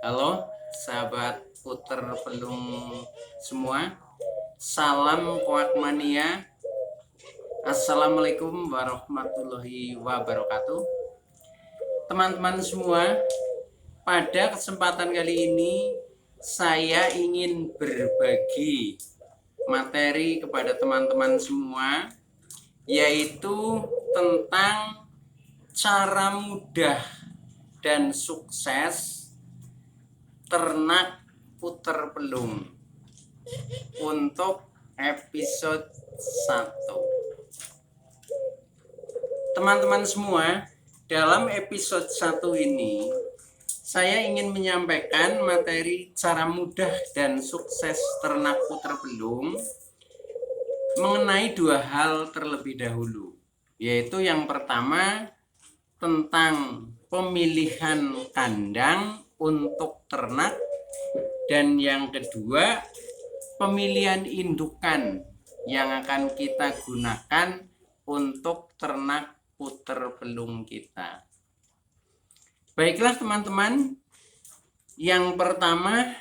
Halo, sahabat puter pelung semua. Salam Koakmania. Assalamualaikum warahmatullahi wabarakatuh. Teman-teman semua, pada kesempatan kali ini saya ingin berbagi materi kepada teman-teman semua, yaitu tentang cara mudah dan sukses ternak puter pelung untuk episode 1. Teman-teman semua, dalam episode 1 ini saya ingin menyampaikan materi cara mudah dan sukses ternak puter pelung mengenai dua hal terlebih dahulu, yaitu yang pertama tentang pemilihan kandang untuk ternak, dan yang kedua pemilihan indukan yang akan kita gunakan untuk ternak puter pelung kita. Baiklah teman-teman, yang pertama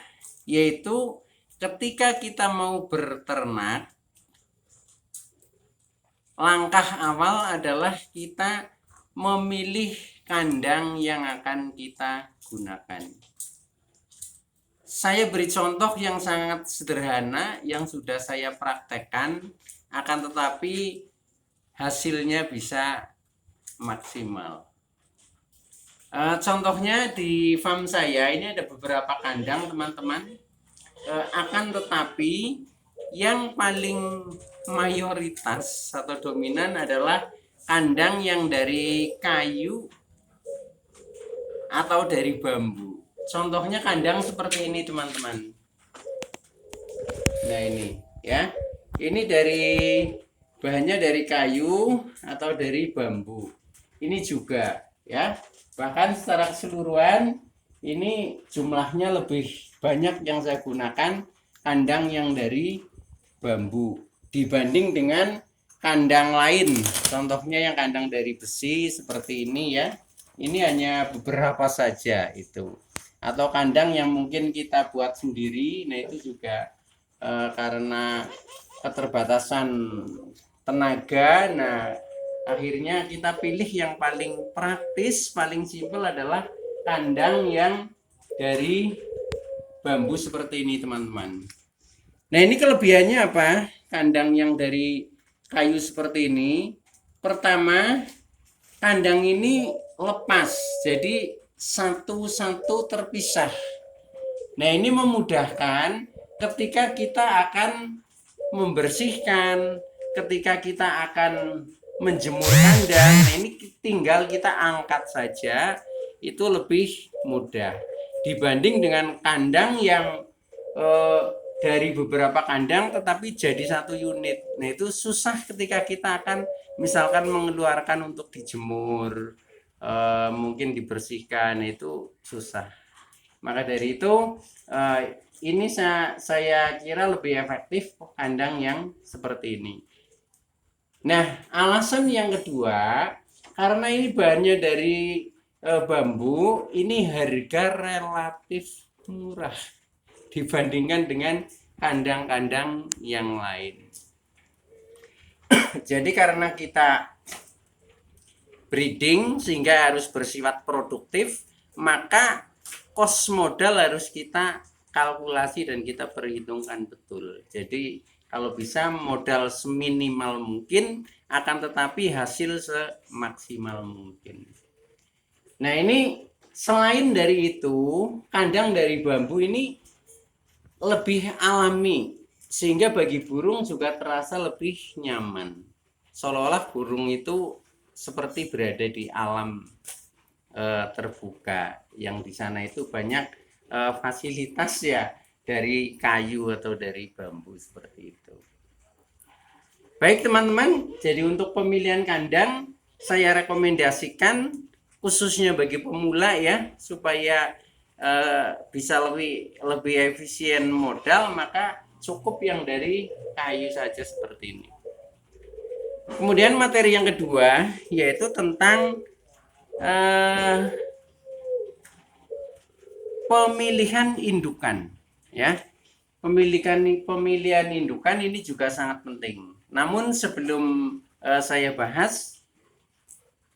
yaitu ketika kita mau berternak, langkah awal adalah kita memilih kandang yang akan kita gunakan. Saya beri contoh yang sangat sederhana yang sudah saya praktekkan, akan tetapi hasilnya bisa maksimal. Contohnya di farm saya ini ada beberapa kandang teman-teman, akan tetapi yang paling mayoritas atau dominan adalah kandang yang dari kayu atau dari bambu. Contohnya kandang seperti ini teman-teman. Nah ini ya, ini dari bahannya dari kayu atau dari bambu. Ini juga ya, bahkan secara keseluruhan ini jumlahnya lebih banyak yang saya gunakan kandang yang dari bambu dibanding dengan kandang lain. Contohnya yang kandang dari besi seperti ini ya, ini hanya beberapa saja itu. Atau kandang yang mungkin kita buat sendiri, nah itu juga karena keterbatasan tenaga, nah akhirnya kita pilih yang paling praktis, paling simpel adalah kandang yang dari bambu seperti ini teman-teman. Nah ini kelebihannya apa? Kandang yang dari kayu seperti ini, pertama kandang ini lepas, jadi satu-satu terpisah. Nah ini memudahkan ketika kita akan membersihkan, ketika kita akan menjemur kandang. Nah ini tinggal kita angkat saja, itu lebih mudah dibanding dengan kandang yang dari beberapa kandang tetapi jadi satu unit. Nah itu susah ketika kita akan misalkan mengeluarkan untuk dijemur, mungkin dibersihkan, itu susah. Maka dari itu ini saya kira lebih efektif kandang yang seperti ini. Nah alasan yang kedua, karena ini bahannya dari bambu, ini harga relatif murah dibandingkan dengan kandang-kandang yang lain. Jadi karena kita breeding sehingga harus bersifat produktif, maka kos modal harus kita kalkulasi dan kita perhitungkan betul. Jadi kalau bisa modal seminimal mungkin, akan tetapi hasil semaksimal mungkin. Nah ini selain dari itu, kandang dari bambu ini lebih alami, sehingga bagi burung juga terasa lebih nyaman. Seolah-olah burung itu seperti berada di alam terbuka, yang di sana itu banyak fasilitas ya dari kayu atau dari bambu seperti itu. Baik teman-teman, jadi untuk pemilihan kandang saya rekomendasikan khususnya bagi pemula ya, supaya bisa lebih efisien modal, maka cukup yang dari kayu saja seperti ini. Kemudian materi yang kedua yaitu tentang pemilihan indukan, ya. Pemilihan indukan ini juga sangat penting. Namun sebelum saya bahas,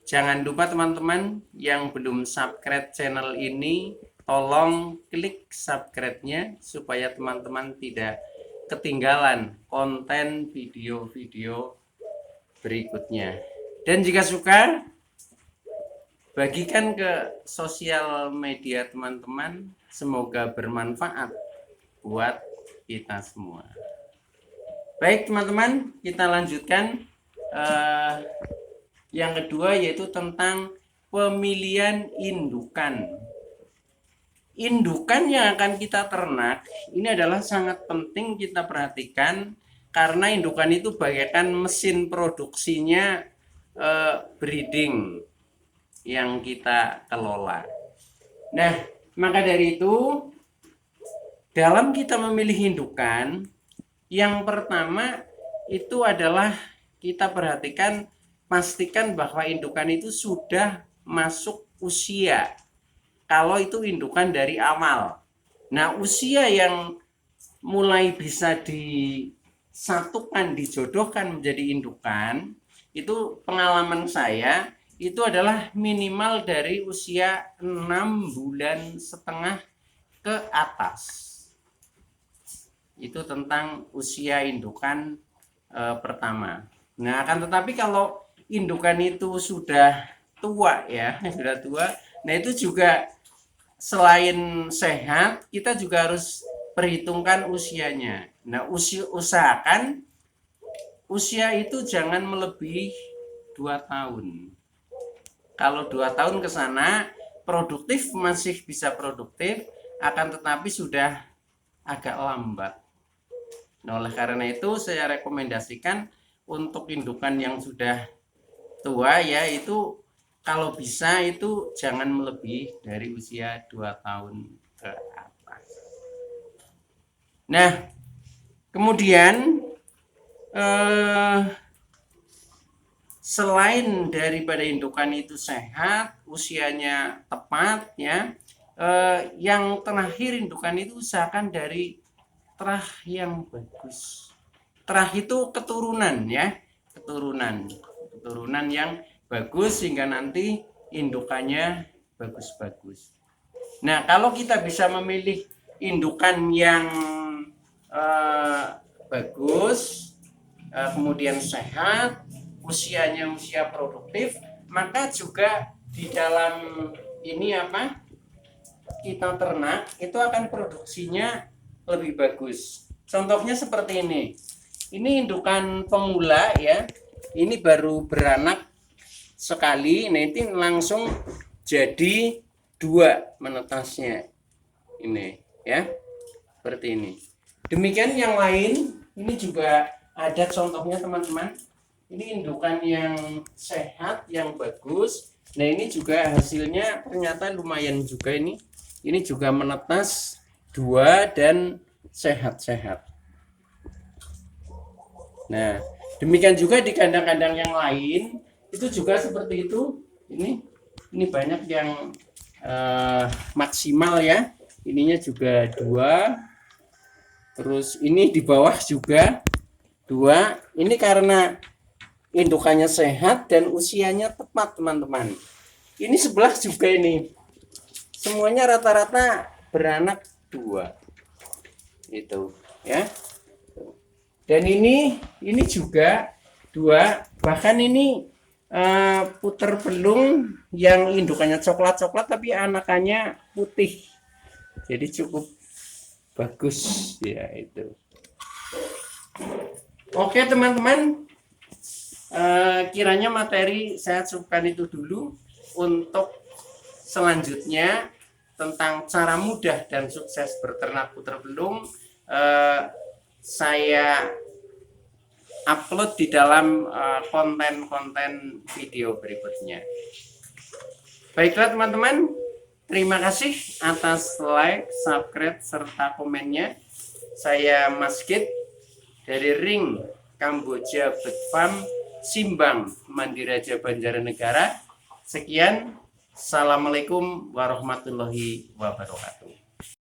jangan lupa teman-teman yang belum subscribe channel ini, tolong klik subscribe-nya supaya teman-teman tidak ketinggalan konten video-video berikutnya. Dan jika suka, bagikan ke sosial media teman-teman. Semoga bermanfaat buat kita semua. Baik teman-teman, kita lanjutkan. Yang kedua yaitu tentang pemilihan indukan. Indukan yang akan kita ternak ini adalah sangat penting kita perhatikan, karena indukan itu bagaikan mesin produksinya breeding yang kita kelola. Nah, maka dari itu dalam kita memilih indukan, yang pertama itu adalah kita perhatikan, pastikan bahwa indukan itu sudah masuk usia. Kalau itu indukan dari awal. Nah, usia yang mulai bisa disatukan, dijodohkan menjadi indukan, itu pengalaman saya itu adalah minimal dari usia 6,5 bulan ke atas. Itu tentang usia indukan pertama. Nah, akan tetapi kalau indukan itu sudah tua, ya, sudah tua, nah itu juga selain sehat, kita juga harus perhitungkan usianya. Nah, usahakan usia itu jangan melebihi 2 tahun. Kalau 2 tahun ke sana produktif, masih bisa produktif, akan tetapi sudah agak lambat. Nah, oleh karena itu saya rekomendasikan untuk indukan yang sudah tua, ya, itu kalau bisa itu jangan melebihi dari usia 2 tahun ke atas. Nah, kemudian selain daripada indukan itu sehat, usianya tepat, ya, yang terakhir indukan itu usahakan dari terah yang bagus. Terah itu keturunan, ya, keturunan yang bagus sehingga nanti indukannya bagus-bagus. Nah, kalau kita bisa memilih indukan yang bagus, kemudian sehat, usianya usia produktif, maka juga di dalam ini kita ternak itu akan produksinya lebih bagus. Contohnya seperti ini. Ini indukan pemula, ya. Ini baru beranak sekali, nanti langsung jadi 2 menetasnya. Ini, ya. Seperti ini. Demikian yang lain, ini juga ada contohnya teman-teman. Ini indukan yang sehat, yang bagus. Nah, ini juga hasilnya ternyata lumayan juga ini. Ini juga menetas 2 dan sehat-sehat. Nah, demikian juga di kandang-kandang yang lain itu juga seperti itu. Ini banyak yang maksimal, ya. Ininya juga 2. Terus ini di bawah juga 2. Ini karena indukannya sehat dan usianya tepat, teman-teman. Ini sebelah juga ini. Semuanya rata-rata beranak 2. Itu, ya. Dan ini juga 2. Bahkan ini puter belung yang indukannya coklat-coklat tapi anakannya putih. Jadi cukup bagus, ya, itu. Oke teman-teman, kiranya materi saya cukupkan itu dulu. Untuk selanjutnya tentang cara mudah dan sukses berternak puter belung, saya upload di dalam konten-konten video berikutnya. Baiklah teman-teman, terima kasih atas like, subscribe, serta komennya. Saya Mas Kit dari Ring Kamboja Bird Farm, Simbang, Mandiraja, Banjaranegara. Sekian, assalamualaikum warahmatullahi wabarakatuh.